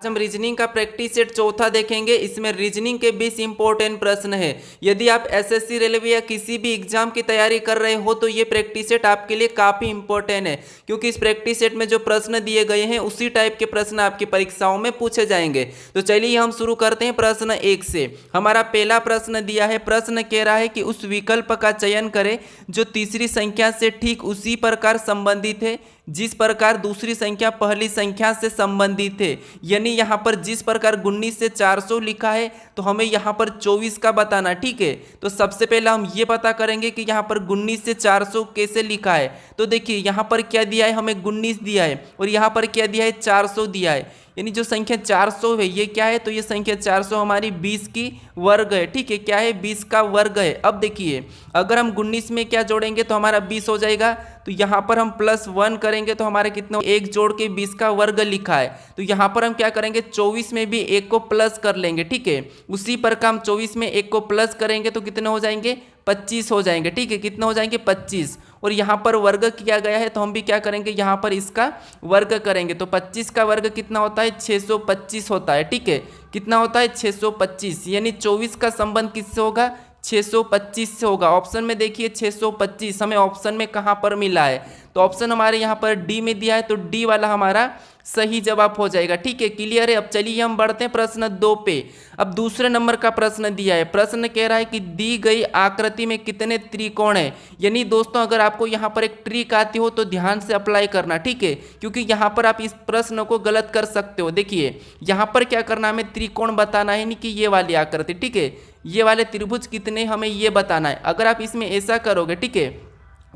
हम रीजनिंग का practice set चौथा देखेंगे। इसमें रीजनिंग के 20 इंपॉर्टेंट प्रश्न है। यदि आप एसएससी रेलवे या किसी भी एग्जाम की तैयारी कर रहे हो तो ये प्रैक्टिस सेट आपके लिए काफी इंपॉर्टेंट है, क्योंकि इस प्रैक्टिस सेट में जो प्रश्न दिए गए हैं उसी टाइप के प्रश्न आपकी परीक्षाओं में पूछे जाएंगे। तो चलिए हम शुरू करते हैं प्रश्न 1 से। हमारा पहला प्रश्न दिया है, प्रश्न कह रहा है कि उस विकल्प का चयन करें जो तीसरी संख्या से ठीक उसी प्रकार संबंधित है जिस प्रकार दूसरी संख्या पहली संख्या से संबंधित है। यानी यहाँ पर जिस प्रकार 19 से 400 लिखा है तो हमें यहाँ पर 24 का बताना। ठीक है, तो सबसे पहले हम ये पता करेंगे कि यहाँ पर 19 से 400 कैसे लिखा है। तो देखिए यहाँ पर क्या दिया है, हमें 19 दिया है और यहाँ पर क्या दिया है, 400 दिया है। यानी जो संख्या 400 है ये क्या है, तो ये संख्या 400 हमारी 20 की वर्ग है। ठीक है, क्या है, 20 का वर्ग है। अब देखिए अगर हम 19 में क्या जोड़ेंगे तो हमारा 20 हो जाएगा, तो यहाँ पर हम +1 करेंगे तो हमारे कितना, 1 जोड़ के 20 का वर्ग लिखा है। तो यहाँ पर हम क्या करेंगे, 24 में भी 1 को प्लस कर लेंगे। ठीक है, उसी प्रकार हम 24 में 1 को प्लस करेंगे तो कितने हो जाएंगे, 25 हो जाएंगे। ठीक है, कितने हो जाएंगे, 25। और यहाँ पर वर्ग किया गया है तो हम भी क्या करेंगे, यहाँ पर इसका वर्ग करेंगे। तो 25 का वर्ग कितना होता है, 625 होता है। ठीक है, कितना होता है, 625। यानी 24 का संबंध किससे होगा, 625 से होगा। ऑप्शन में देखिए 625 हमें ऑप्शन में कहाँ पर मिला है, तो ऑप्शन हमारे यहाँ पर डी में दिया है, तो डी वाला हमारा सही जवाब हो जाएगा। ठीक है, क्लियर है। अब चलिए हम बढ़ते हैं प्रश्न 2 पे। अब दूसरे नंबर का प्रश्न दिया है, प्रश्न कह रहा है कि दी गई आकृति में कितने त्रिकोण है। यानी दोस्तों अगर आपको यहाँ पर एक ट्रिक आती हो तो ध्यान से अप्लाई करना। ठीक है, क्योंकि यहाँ पर आप इस प्रश्न को गलत कर सकते हो। देखिए यहाँ पर क्या करना, हमें त्रिकोण बताना है, नहीं कि ये वाली आकृति। ठीक है, ये वाले त्रिभुज कितने हमें ये बताना है। अगर आप इसमें ऐसा करोगे, ठीक है,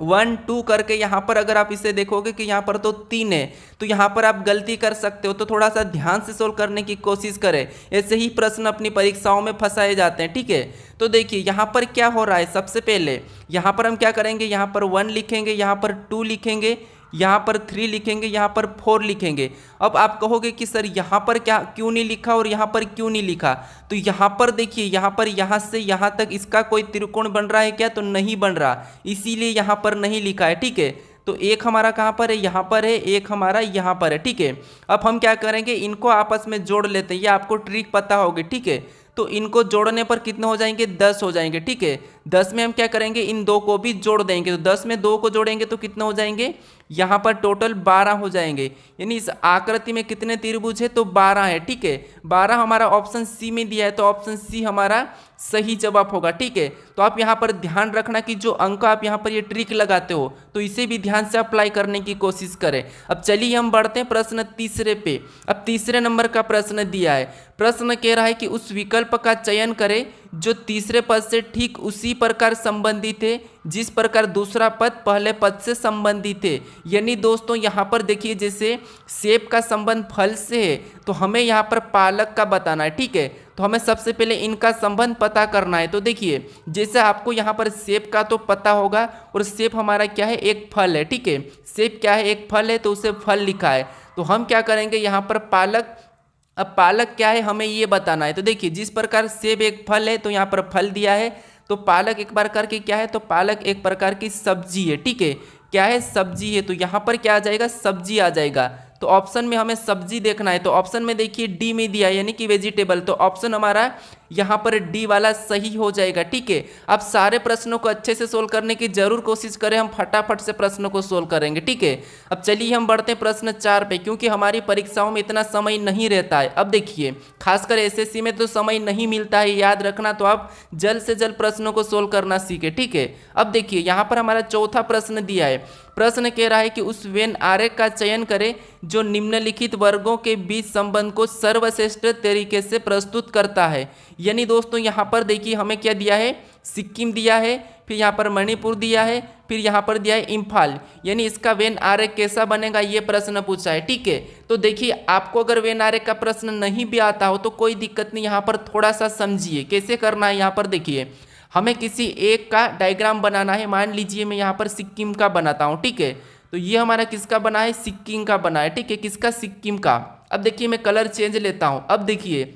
1 2 करके यहाँ पर अगर आप इसे देखोगे कि यहाँ पर तो 3 है, तो यहाँ पर आप गलती कर सकते हो। तो थोड़ा सा ध्यान से सोल्व करने की कोशिश करें, ऐसे ही प्रश्न अपनी परीक्षाओं में फंसाए जाते हैं। ठीक है, तो देखिए यहाँ पर क्या हो रहा है, सबसे पहले यहाँ पर हम क्या करेंगे, यहाँ पर 1 लिखेंगे, यहाँ पर 2 लिखेंगे, यहाँ पर 3 लिखेंगे, यहाँ पर 4 लिखेंगे। अब आप कहोगे कि सर यहाँ पर क्या क्यों नहीं लिखा और यहाँ पर क्यों नहीं लिखा। तो यहाँ पर देखिए, यहाँ पर यहाँ से यहाँ तक इसका कोई त्रिकोण बन रहा है क्या, तो नहीं बन रहा, इसीलिए यहाँ पर नहीं लिखा है। ठीक है, तो एक हमारा कहाँ पर है, यहाँ पर है, एक हमारा यहाँ पर है। ठीक है, अब हम क्या करेंगे, इनको आपस में जोड़ लेते हैं। ये आपको ट्रिक पता होगी। ठीक है, तो इनको जोड़ने पर कितने हो जाएंगे, 10 हो जाएंगे। ठीक है, 10 में हम क्या करेंगे, इन 2 को भी जोड़ देंगे। तो 10 में 2 को जोड़ेंगे तो कितने हो जाएंगे, यहाँ पर टोटल 12 हो जाएंगे। यानी इस आकृति में कितने त्रिभुज है, तो 12 है। ठीक है, 12 हमारा ऑप्शन सी में दिया है, तो ऑप्शन सी हमारा सही जवाब होगा। ठीक है, तो आप यहाँ पर ध्यान रखना कि जो अंक आप यहाँ पर ये ट्रिक लगाते हो तो इसे भी ध्यान से अप्लाई करने की कोशिश करें। अब चलिए हम बढ़ते हैं प्रश्न तीसरे पे। अब तीसरे नंबर का प्रश्न दिया है, प्रश्न कह रहा है कि उस विकल्प का चयन करें जो तीसरे पद से ठीक उसी प्रकार संबंधित है जिस प्रकार दूसरा पद पहले पद से संबंधित है। यानी दोस्तों यहाँ पर देखिए, जैसे सेब का संबंध फल से है तो हमें यहाँ पर पालक का बताना है। ठीक है, तो हमें सबसे पहले इनका संबंध पता करना है। तो देखिए जैसे आपको यहाँ पर सेब का तो पता होगा, और सेब हमारा क्या है, एक फल है। ठीक है, सेब क्या है, एक फल है, तो उसे फल लिखा है। तो हम क्या करेंगे, यहाँ पर पालक, अब पालक क्या है हमें ये बताना है। तो देखिए जिस प्रकार सेब एक फल है तो यहाँ पर फल दिया है, तो पालक एक प्रकार की क्या है, तो पालक एक प्रकार की सब्जी है। ठीक है, क्या है, सब्जी है, तो यहाँ पर क्या आ जाएगा, सब्जी आ जाएगा। तो ऑप्शन में हमें सब्जी देखना है, तो ऑप्शन में देखिए डी में दिया है, यानी कि वेजिटेबल। तो ऑप्शन हमारा यहाँ पर डी वाला सही हो जाएगा। ठीक है, अब सारे प्रश्नों को अच्छे से सोल्व करने की जरूर कोशिश करें, हम फटाफट से प्रश्नों को सोल्व करेंगे। ठीक है, अब चलिए हम बढ़ते हैं प्रश्न 4 पे, क्योंकि हमारी परीक्षाओं में इतना समय नहीं रहता है। अब देखिए खासकर एसएससी में तो समय नहीं मिलता है, याद रखना, तो आप जल्द से जल्द प्रश्नों को सोल्व करना सीखे। ठीक है, अब देखिए यहाँ पर हमारा चौथा प्रश्न दिया है, प्रश्न कह रहा है कि उस वेन आरेख का चयन करें जो निम्नलिखित वर्गों के बीच संबंध को सर्वश्रेष्ठ तरीके से प्रस्तुत करता है। यानी दोस्तों यहाँ पर देखिए हमें क्या दिया है, सिक्किम दिया है, फिर यहाँ पर मणिपुर दिया है, फिर यहाँ पर दिया है इम्फाल। यानी इसका वेन आरेख कैसा बनेगा ये प्रश्न पूछा है। ठीक है, तो देखिए आपको अगर वेन आरेख का प्रश्न नहीं भी आता हो तो कोई दिक्कत नहीं, यहाँ पर थोड़ा सा समझिए कैसे करना है। यहाँ पर देखिए हमें किसी एक का डायग्राम बनाना है। मान लीजिए मैं यहाँ पर सिक्किम का बनाता हूँ। ठीक है, तो ये हमारा किसका बना है, सिक्किम का बना है। ठीक है, किसका, सिक्किम का। अब देखिए मैं कलर चेंज लेता हूँ। अब देखिए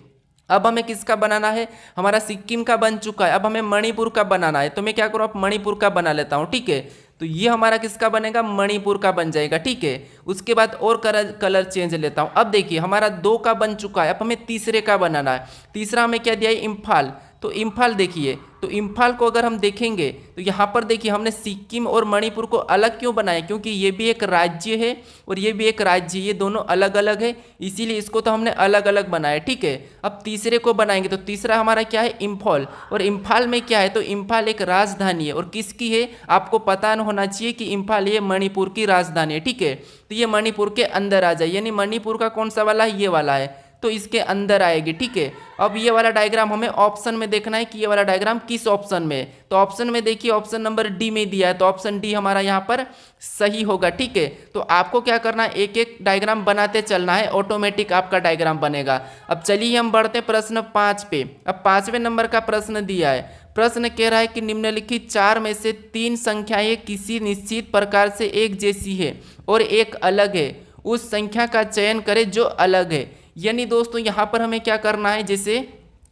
अब हमें किसका बनाना है, हमारा सिक्किम का बन चुका है, अब हमें मणिपुर का बनाना है। तो मैं क्या करूँ, अब मणिपुर का बना लेता हूँ। ठीक है, तो ये हमारा किसका बनेगा, मणिपुर का बन जाएगा। ठीक है, उसके बाद और कलर चेंज लेता हूँ। अब देखिए हमारा 2 का बन चुका है, अब हमें तीसरे का बनाना है। तीसरा हमें क्या दिया है, इम्फाल। तो इम्फाल देखिए, तो इम्फाल को अगर हम देखेंगे तो यहाँ पर देखिए हमने सिक्किम और मणिपुर को अलग क्यों बनाया, क्योंकि ये भी एक राज्य है और ये भी एक राज्य, ये दोनों अलग अलग है, इसीलिए इसको तो हमने अलग अलग बनाया। ठीक है, अब तीसरे को बनाएंगे तो तीसरा हमारा क्या है, इम्फाल। और इम्फाल में क्या है, तो इम्फाल एक राजधानी है। और किसकी है, आपको पता होना चाहिए कि इम्फाल ये मणिपुर की राजधानी है। ठीक है, तो ये मणिपुर के अंदर आ जाए, यानी मणिपुर का कौन सा वाला है, ये वाला है, तो इसके अंदर आएगी। ठीक है, अब ये वाला डायग्राम हमें ऑप्शन में देखना है कि ये वाला डायग्राम किस ऑप्शन में है। तो ऑप्शन में देखिए ऑप्शन नंबर डी में दिया है, तो ऑप्शन डी हमारा यहाँ पर सही होगा। ठीक है, तो आपको क्या करना है, एक एक डायग्राम बनाते चलना है, ऑटोमेटिक आपका डायग्राम बनेगा। अब चलिए हम बढ़ते प्रश्न 5 पे। अब 5वें नंबर का प्रश्न दिया है। प्रश्न कह रहा है कि निम्नलिखित 4 में से 3 संख्याएं किसी निश्चित प्रकार से एक जैसी है और एक अलग है, उस संख्या का चयन करें जो अलग है। यानी दोस्तों यहाँ पर हमें क्या करना है, जैसे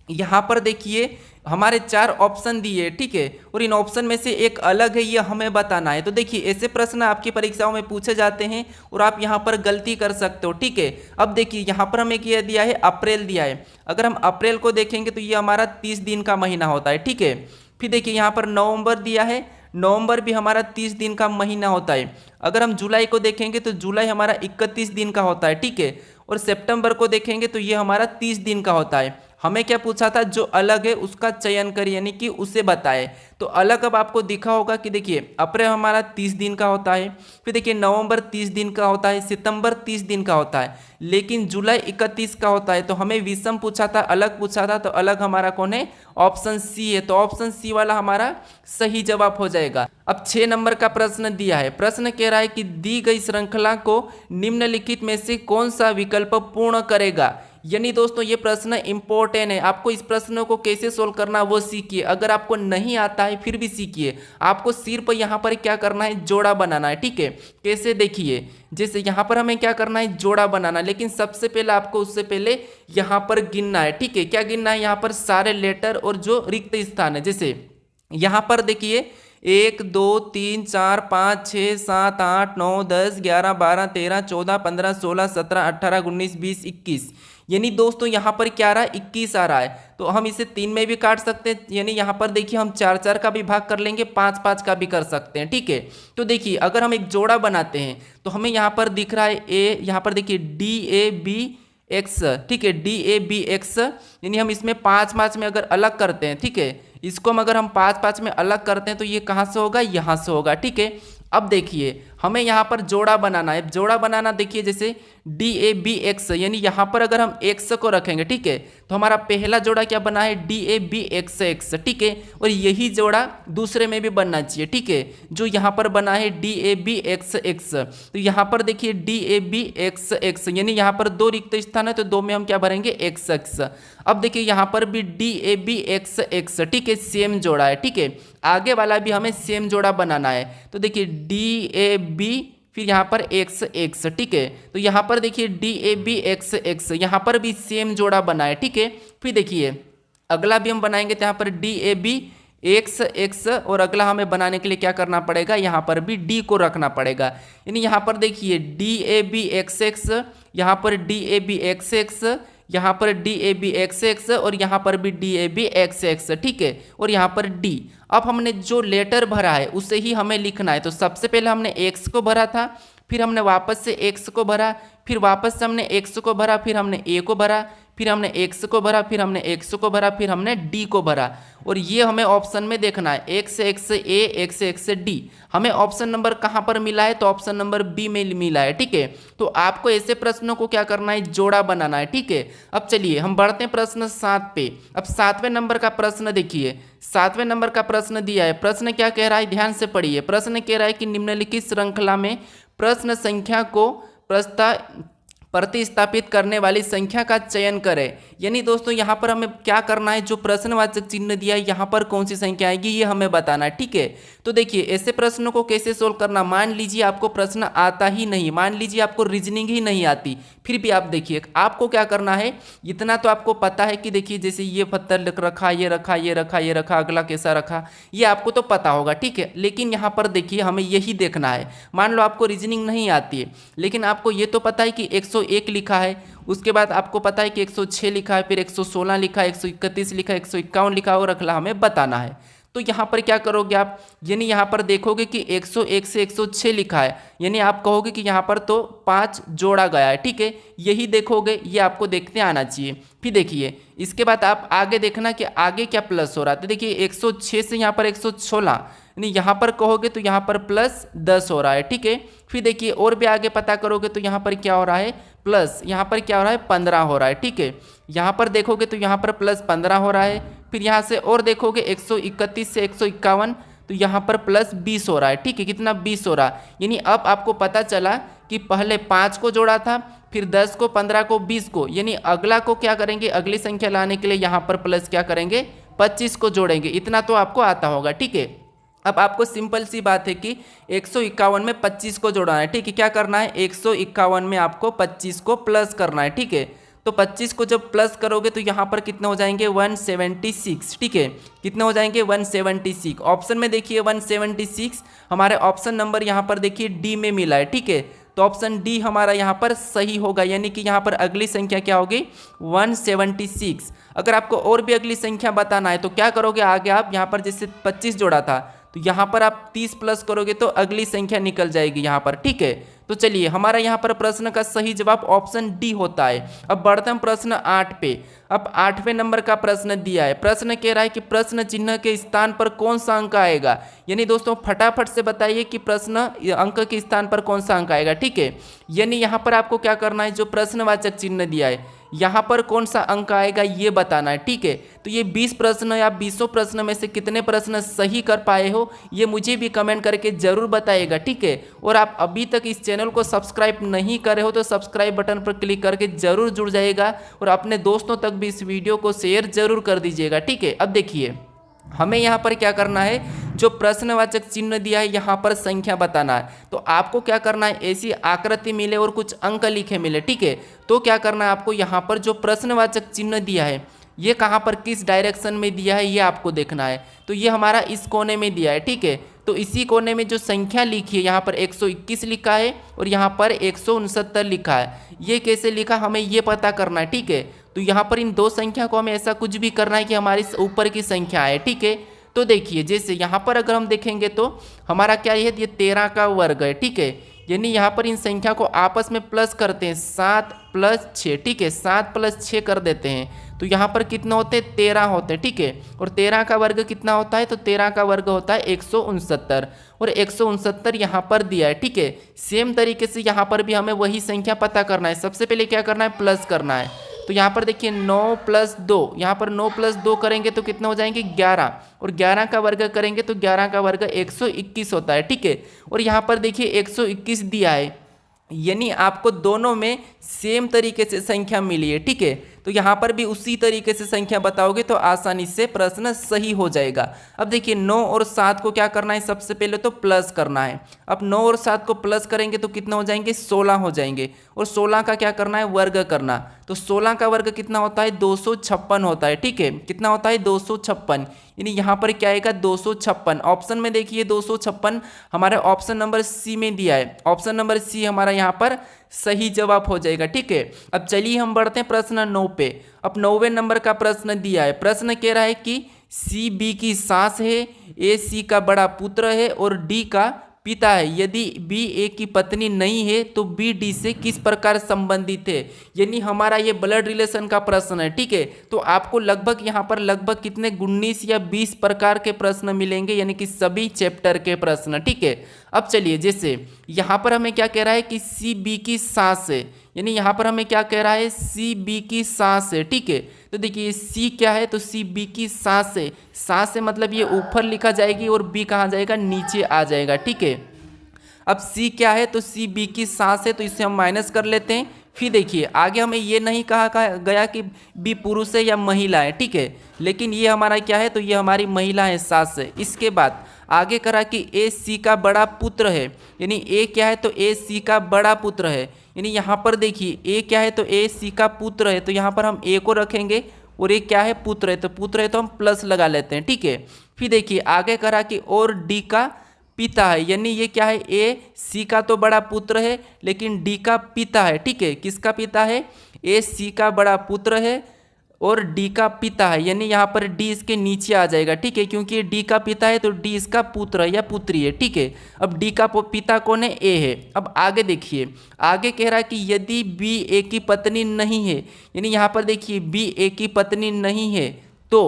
यहाँ पर देखिए हमारे 4 ऑप्शन दिए, ठीक है, और इन ऑप्शन में से एक अलग है, ये हमें बताना है। तो देखिए ऐसे प्रश्न आपकी परीक्षाओं में पूछे जाते हैं और आप यहाँ पर गलती कर सकते हो। ठीक है, अब देखिए यहाँ पर हमें क्या दिया है, अप्रैल दिया है। अगर हम अप्रैल को देखेंगे तो ये हमारा 30 दिन का महीना होता है। ठीक है, फिर देखिए यहाँ पर नवंबर दिया है, नवंबर भी हमारा 30 दिन का महीना होता है। अगर हम जुलाई को देखेंगे तो जुलाई हमारा 31 दिन का होता है। ठीक है, और सितंबर को देखेंगे तो ये हमारा 30 दिन का होता है। हमें क्या पूछा था, जो अलग है उसका चयन करिए, यानी कि उसे बताए। तो अलग अब आपको दिखा होगा कि देखिए अप्रैल हमारा 30 दिन का होता है, फिर देखिए नवंबर 30 दिन का होता है, सितंबर 30 दिन का होता है, लेकिन जुलाई 31 का होता है। तो हमें विषम पूछा था, अलग पूछा था, तो अलग हमारा कौन है, ऑप्शन सी है। तो ऑप्शन सी वाला हमारा सही जवाब हो जाएगा। अब 6 नंबर का प्रश्न दिया है। प्रश्न कह रहा है कि दी गई श्रृंखला को निम्नलिखित में से कौन सा विकल्प पूर्ण करेगा। यानी दोस्तों ये प्रश्न इंपॉर्टेंट है, आपको इस प्रश्न को कैसे सोल्व करना वो सीखिए। अगर आपको नहीं आता है फिर भी सीखिए, आपको सिर्फ यहाँ पर क्या करना है, जोड़ा बनाना है। ठीक है, कैसे देखिए, जैसे यहाँ पर हमें क्या करना है, जोड़ा बनाना, लेकिन सबसे पहले आपको उससे पहले यहाँ पर गिनना है। ठीक है, क्या गिनना है, यहाँ पर सारे लेटर और जो रिक्त स्थान है। जैसे यहाँ पर देखिए 1 2 3 4 5 6 7 8 9 10 11 12 13 14 15 16 17 18 19 20 21, यानी दोस्तों यहाँ पर क्या आ रहा है, 21 आ रहा है। तो हम इसे 3 में भी काट सकते हैं, यानी यहाँ पर देखिए हम 4 4 का भी भाग कर लेंगे, 5 5 का भी कर सकते हैं। ठीक है, तो देखिए अगर हम एक जोड़ा बनाते हैं तो हमें यहाँ पर दिख रहा है ए, यहाँ पर देखिए DABX। ठीक है, DABX, यानी हम इसमें 5 5 में अगर अलग करते हैं, ठीक है, इसको हम अगर हम 5 5 में अलग करते हैं तो ये कहाँ से होगा, यहाँ से होगा। ठीक है, अब देखिए हमें यहाँ पर जोड़ा बनाना है। जोड़ा बनाना देखिए जैसे DABX, यानी यहाँ पर अगर हम x को रखेंगे, ठीक है, तो हमारा पहला जोड़ा क्या बना है, DABXX। ठीक है, और यही जोड़ा दूसरे में भी बनना चाहिए। ठीक है, जो यहाँ पर बना है DABXX, तो यहाँ पर देखिए DABXX, यानी यहाँ पर 2 रिक्त स्थान है तो 2 में हम क्या भरेंगे, XX। अब देखिए यहाँ पर भी DABXX, ठीक है, सेम जोड़ा है। ठीक है, आगे वाला भी हमें सेम जोड़ा बनाना है। तो देखिए DAB फिर यहाँ पर XX। ठीक है, तो यहाँ पर देखिए DABXX, यहाँ पर भी सेम जोड़ा बना है। ठीक है, फिर देखिए अगला भी हम बनाएंगे तो यहाँ पर DABXX, और अगला हमें बनाने के लिए क्या करना पड़ेगा, यहाँ पर भी D को रखना पड़ेगा। यानी यहाँ पर देखिए DABXX, यहाँ पर DABXX, यहाँ पर DABXX, और यहाँ पर भी DABXX। ठीक है, और यहाँ पर D। अब हमने जो लेटर भरा है उसे ही हमें लिखना है। तो सबसे पहले हमने X को भरा था, फिर हमने वापस से X को भरा, फिर वापस से हमने X को भरा, फिर हमने A को भरा, फिर हमने X को भरा, फिर हमने X को भरा, फिर हमने D को भरा। और ये हमें ऑप्शन में देखना है, XX A XX D। हमें ऑप्शन नंबर कहाँ पर मिला है, तो ऑप्शन नंबर B में मिला है। ठीक है, तो आपको ऐसे प्रश्नों को क्या करना है, जोड़ा बनाना है। ठीक है, अब चलिए हम बढ़ते हैं प्रश्न 7 पे। अब 7वें नंबर का प्रश्न देखिए, 7वें नंबर का प्रश्न दिया है। प्रश्न क्या कह रहा है, ध्यान से पढ़िए। प्रश्न कह रहा है कि निम्नलिखित श्रृंखला में प्रश्न संख्या को प्रतिस्थापित करने वाली संख्या का चयन करें। यानी दोस्तों यहाँ पर हमें क्या करना है, जो प्रश्नवाचक चिन्ह दिया है यहाँ पर कौन सी संख्या आएगी ये हमें बताना है, ठीक है। तो देखिए ऐसे प्रश्नों को कैसे सोल्व करना, मान लीजिए आपको प्रश्न आता ही नहीं, मान लीजिए आपको रीजनिंग ही नहीं आती, फिर भी आप देखिए आपको क्या करना है, इतना तो आपको पता है कि देखिए जैसे ये पत्थर लिख रखा, ये रखा, ये रखा, ये रखा, अगला कैसा रखा, ये आपको तो पता होगा, ठीक है। लेकिन यहाँ पर देखिए हमें यही देखना है, मान लो आपको रीजनिंग नहीं आती है, लेकिन आपको ये तो पता है कि 101 लिखा है, उसके बाद आपको पता है कि 106 लिखा है, फिर 116 लिखा है, 131 लिखा है, 151 लिखा और अगला हमें बताना है। तो यहाँ पर क्या करोगे आप, यानी यहाँ पर देखोगे कि 101 से 106 लिखा है, यानी आप कहोगे कि यहाँ पर तो 5 जोड़ा गया है, ठीक है, यही देखोगे, ये आपको देखते आना चाहिए। फिर देखिए इसके बाद आप आगे देखना कि आगे क्या प्लस हो रहा है। तो देखिए 106 से यहाँ पर 116, यानी यहाँ पर कहोगे तो यहाँ पर प्लस 10 हो रहा है, ठीक है। फिर देखिए और भी आगे पता करोगे तो यहाँ पर क्या हो रहा है, प्लस यहाँ पर क्या हो रहा है, 15 हो रहा है, ठीक है। यहाँ पर देखोगे तो यहाँ पर प्लस 15 हो रहा है। फिर यहाँ से और देखोगे 131 से 151, तो यहाँ पर प्लस 20 हो रहा है, ठीक है, कितना 20 हो रहा है। यानी अब आपको पता चला कि पहले 5 को जोड़ा था, फिर 10 को, 15 को, 20 को, यानी अगला को क्या करेंगे, अगली संख्या लाने के लिए यहाँ पर प्लस क्या करेंगे, 25 को जोड़ेंगे। इतना तो आपको आता होगा, ठीक है। अब आपको सिंपल सी बात है कि 151 में 25 को जोड़ना है, ठीक है। क्या करना है, 151 में आपको 25 को प्लस करना है, ठीक है। तो 25 को जब प्लस करोगे तो यहाँ पर कितने हो जाएंगे, 176, ठीक है, कितने हो जाएंगे, 176। ऑप्शन में देखिए 176 हमारे ऑप्शन नंबर यहाँ पर देखिए डी में मिला है, ठीक है। तो ऑप्शन डी हमारा यहाँ पर सही होगा, यानी कि यहाँ पर अगली संख्या क्या होगी, 176। अगर आपको और भी अगली संख्या बताना है तो क्या करोगे, आगे आप यहाँ पर जैसे 25 जोड़ा था तो यहाँ पर आप 30 प्लस करोगे तो अगली संख्या निकल जाएगी यहाँ पर, ठीक है। तो चलिए हमारा यहाँ पर प्रश्न का सही जवाब ऑप्शन डी होता है। अब बढ़ते हैं प्रश्न 8 पे। अब 8वें नंबर का प्रश्न दिया है, प्रश्न कह रहा है कि प्रश्न चिन्ह के स्थान पर कौन सा अंक आएगा। यानी दोस्तों फटाफट से बताइए कि प्रश्न अंक के स्थान पर कौन सा अंक आएगा, ठीक है। यानी यहाँ पर आपको क्या करना है, जो प्रश्नवाचक चिन्ह दिया है यहाँ पर कौन सा अंक आएगा ये बताना है, ठीक है। तो ये 20 प्रश्न या 20 प्रश्न में से कितने प्रश्न सही कर पाए हो ये मुझे भी कमेंट करके जरूर बताइएगा, ठीक है। और आप अभी तक इस चैनल को सब्सक्राइब नहीं करे हो तो सब्सक्राइब बटन पर क्लिक करके जरूर जुड़ जाइएगा और अपने दोस्तों तक भी इस वीडियो को शेयर जरूर कर दीजिएगा, ठीक है। अब देखिए हमें यहाँ पर क्या करना है, जो प्रश्नवाचक चिन्ह दिया है यहाँ पर संख्या बताना है। तो आपको क्या करना है, ऐसी आकृति मिले और कुछ अंक लिखे मिले, ठीक है। तो क्या करना है आपको, यहाँ पर जो प्रश्नवाचक चिन्ह दिया है ये कहाँ पर किस डायरेक्शन में दिया है ये आपको देखना है। तो ये हमारा इस कोने में दिया है, ठीक है। तो इसी कोने में जो संख्या लिखी है यहाँ पर 121 लिखा है और यहाँ पर 169 लिखा है। ये कैसे लिखा हमें ये पता करना है, ठीक है। तो यहाँ पर इन दो संख्या को हमें ऐसा कुछ भी करना है कि हमारी ऊपर की संख्या है, ठीक है। तो देखिए जैसे यहाँ पर अगर हम देखेंगे तो हमारा क्या है, ये 13 का वर्ग है, ठीक है। यानी यहाँ पर इन संख्या को आपस में प्लस करते हैं, 7 + 6, ठीक है, 7 + 6 कर देते हैं। तो यहाँ पर कितना होते हैं, 13 होते हैं, ठीक है। और 13 का वर्ग कितना होता है, तो 13 का वर्ग होता है 169 और 169 यहाँ पर दिया है, ठीक है। सेम तरीके से यहाँ पर भी हमें वही संख्या पता करना है। सबसे पहले क्या करना है, प्लस करना है। तो यहाँ पर देखिए 9 + 2, यहाँ पर 9 + 2 करेंगे तो कितना हो जाएंगे, 11 और 11 का वर्ग करेंगे तो 11 का वर्ग 121 होता है, ठीक है। और यहाँ पर देखिए 121 दिया है, यानी आपको दोनों में सेम तरीके से संख्या मिली है, ठीक है। तो यहाँ पर भी उसी तरीके से संख्या बताओगे तो आसानी से प्रश्न सही हो जाएगा। अब देखिए 9 और 7 को क्या करना है, सबसे पहले तो प्लस करना है। अब 9 और 7 को प्लस करेंगे तो कितना हो जाएंगे, 16 हो जाएंगे। और 16 का क्या करना है, वर्ग करना। तो 16 का वर्ग कितना होता है, 256 होता है, ठीक है। कितना होता है, 256, यानी यहाँ पर क्या आएगा, 256। ऑप्शन में देखिए 256 हमारे ऑप्शन नंबर सी में दिया है, ऑप्शन नंबर सी हमारा यहाँ पर सही जवाब हो जाएगा, ठीक है। अब चलिए हम बढ़ते हैं प्रश्न 9 पे। अब 9वें नंबर का प्रश्न दिया है, प्रश्न कह रहा है कि सी बी की सास है, ए सी का बड़ा पुत्र है और डी का पिता है। यदि बी ए की पत्नी नहीं है तो बी डी से किस प्रकार संबंधित है। यानी हमारा ये ब्लड रिलेशन का प्रश्न है, ठीक है। तो आपको लगभग यहाँ पर लगभग कितने 19 या 20 प्रकार के प्रश्न मिलेंगे, यानी कि सभी चैप्टर के प्रश्न, ठीक है। अब चलिए जैसे यहाँ पर हमें क्या कह रहा है कि सी बी की सास है, यानी यहाँ पर हमें क्या कह रहा है, सी बी की सास है, ठीक है। तो देखिए सी क्या है, तो सी बी की सास है। सास है मतलब ये ऊपर लिखा जाएगी और बी कहाँ जाएगा, नीचे आ जाएगा, ठीक है। अब सी क्या है, तो सी बी की सास है, तो इसे हम माइनस कर लेते हैं। फिर देखिए आगे हमें ये नहीं कहा गया कि बी पुरुष है या महिला है, ठीक है, लेकिन ये हमारा क्या है, तो ये हमारी महिला है, सास है। इसके बाद आगे करा कि ए सी का बड़ा पुत्र है, यानी ए क्या है, तो ए सी का बड़ा पुत्र है, यानी यहाँ पर देखिए ए क्या है, तो ए सी का पुत्र है, तो यहाँ पर हम ए को रखेंगे और ये क्या है, पुत्र है, तो पुत्र है तो हम प्लस लगा लेते हैं, ठीक है। फिर देखिए आगे करा कि और डी का पिता है, यानी ये क्या है, ए सी का तो बड़ा पुत्र है लेकिन डी का पिता है, ठीक है। किसका पिता है, ए सी का बड़ा पुत्र है और डी का पिता है, यानी यहाँ पर डी इसके नीचे आ जाएगा, ठीक है, क्योंकि डी का पिता है तो डी इसका पुत्र है या पुत्री है, ठीक है। अब डी का पिता कौन है, ए है। अब आगे देखिए, आगे कह रहा है कि यदि बी ए की पत्नी नहीं है, यानी यहाँ पर देखिए बी ए की पत्नी नहीं है, तो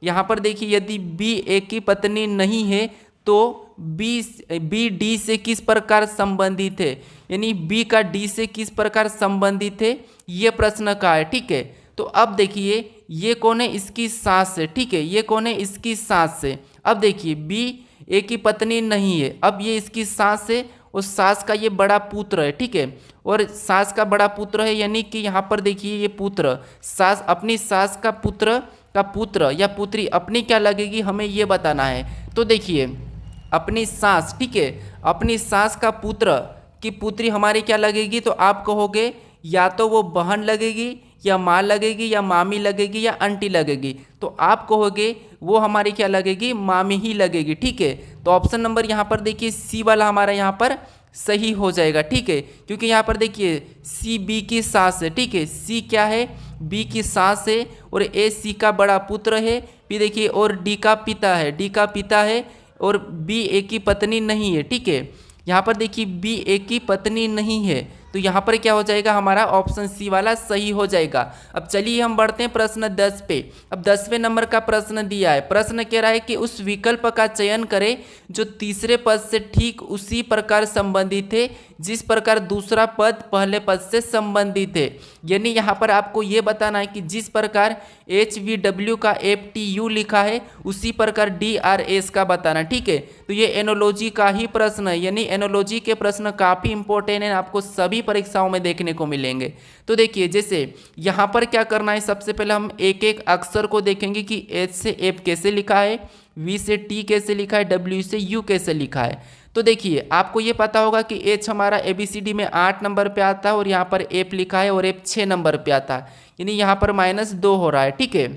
यहाँ पर देखिए यदि बी ए की पत्नी नहीं है तो बी डी से किस प्रकार संबंधित है, यानी बी का डी से किस प्रकार संबंधित है, ये प्रश्न का है, ठीक है। तो अब देखिए ये कौन है, इसकी सास है, ठीक है, ये कौन है, इसकी सास है। अब देखिए बी ए की पत्नी नहीं है, अब ये इसकी सास है और सास का ये बड़ा पुत्र है, ठीक है, और सास का बड़ा पुत्र है, यानी कि यहाँ पर देखिए ये पुत्र सास अपनी सास का पुत्र या पुत्री अपनी क्या लगेगी, हमें ये बताना है। तो देखिए अपनी सास, ठीक है, अपनी सास का पुत्र की पुत्री हमारी क्या लगेगी, तो आप कहोगे या तो वो बहन लगेगी या माँ लगेगी या मामी लगेगी या आंटी लगेगी, तो आप कहोगे वो हमारी क्या लगेगी, मामी ही लगेगी, ठीक है। तो ऑप्शन नंबर यहाँ पर देखिए सी वाला हमारा यहाँ पर सही हो जाएगा, ठीक है, क्योंकि यहाँ पर देखिए सी बी की सास है, ठीक है, सी क्या है, बी की सास है और ए सी का बड़ा पुत्र है। फिर देखिए और डी का पिता है, डी का पिता है और बी ए की पत्नी नहीं है, ठीक है। यहाँ पर देखिए बी ए की पत्नी नहीं है, तो यहाँ पर क्या हो जाएगा, हमारा ऑप्शन सी वाला सही हो जाएगा। अब चलिए हम बढ़ते हैं प्रश्न 10 पे। अब 10वें नंबर का प्रश्न दिया है, प्रश्न कह रहा है कि उस विकल्प का चयन करें जो तीसरे पद से ठीक उसी प्रकार संबंधित है जिस प्रकार दूसरा पद पहले पद से संबंधित है। यानी यहाँ पर आपको ये बताना है कि जिस प्रकार HVW का FTU लिखा है उसी प्रकार DRS का बताना, ठीक है। तो ये एनोलॉजी का ही प्रश्न है, यानी एनोलॉजी के प्रश्न काफ़ी इंपॉर्टेंट है, आपको सभी परीक्षाओं में देखने को मिलेंगे। तो देखिए जैसे यहाँ पर क्या करना है, सबसे पहले हम एक एक अक्षर को देखेंगे कि H से F कैसे लिखा है, V से T कैसे लिखा है, W से U कैसे लिखा है। तो देखिए आपको ये पता होगा कि H हमारा ABCD में 8 नंबर पे आता है और यहाँ पर F लिखा है और F 6 नंबर पे आता है, यानी यहाँ पर -2 हो रहा है, ठीक है।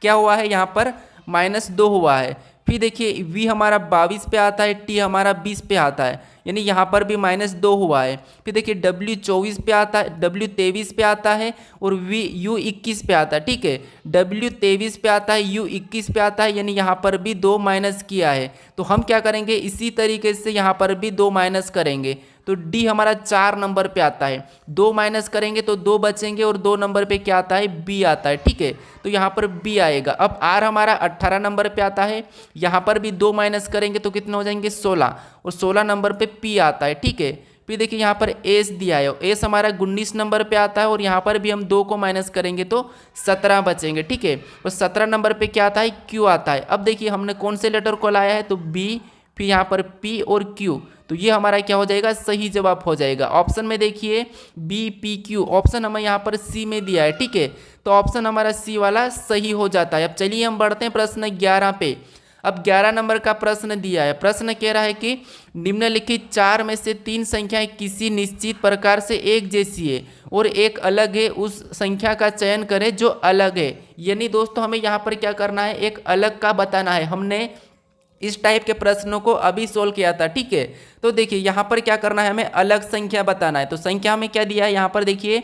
क्या हुआ है, यहाँ पर -2 हुआ है। फिर देखिए V हमारा 22 पे आता है, T हमारा 20 पे आता है, यानी यहाँ पर भी -2 हुआ है। फिर देखिए W 24 पे आता है, W 23 पे आता है और U 21 पे आता है, ठीक है। W 23 पे आता है, U 21 पे आता है, यानी यहाँ पर भी 2 माइनस किया है। तो हम क्या करेंगे, इसी तरीके से यहाँ पर भी 2 माइनस करेंगे, तो D हमारा 4 नंबर पे आता है, 2 माइनस करेंगे तो 2 बचेंगे और 2 नंबर पे क्या आता है, B आता है, ठीक है। तो यहाँ पर B आएगा। अब R हमारा 18 नंबर पे आता है, यहाँ पर भी 2 माइनस करेंगे तो कितने हो जाएंगे, 16, और 16 नंबर पे P आता है, ठीक है। फिर देखिए यहाँ पर S दिया है, S हमारा 19 नंबर पे आता है और यहाँ पर भी हम 2 को माइनस करेंगे तो 17 बचेंगे, ठीक है। और 17 नंबर पे क्या आता है, Q आता है। अब देखिए हमने कौन से लेटर को लाया है, तो B, फिर यहाँ पर P और Q, तो ये हमारा क्या हो जाएगा, सही जवाब हो जाएगा। ऑप्शन में देखिए BPQ, ऑप्शन हमें यहाँ पर C में दिया है, ठीक है, तो ऑप्शन हमारा C वाला सही हो जाता है। अब चलिए हम बढ़ते हैं प्रश्न 11 पे। अब 11 नंबर का प्रश्न दिया है, प्रश्न कह रहा है कि निम्नलिखित 4 में से 3 संख्याएं किसी निश्चित प्रकार से एक जैसी है और एक अलग है, उस संख्या का चयन करें जो अलग है। यानी दोस्तों हमें यहाँ पर क्या करना है, एक अलग का बताना है। हमने इस टाइप के प्रश्नों को अभी सोल्व किया था, ठीक है। तो देखिए यहाँ पर क्या करना है, हमें अलग संख्या बताना है। तो संख्या हमें क्या दिया है, यहाँ पर देखिए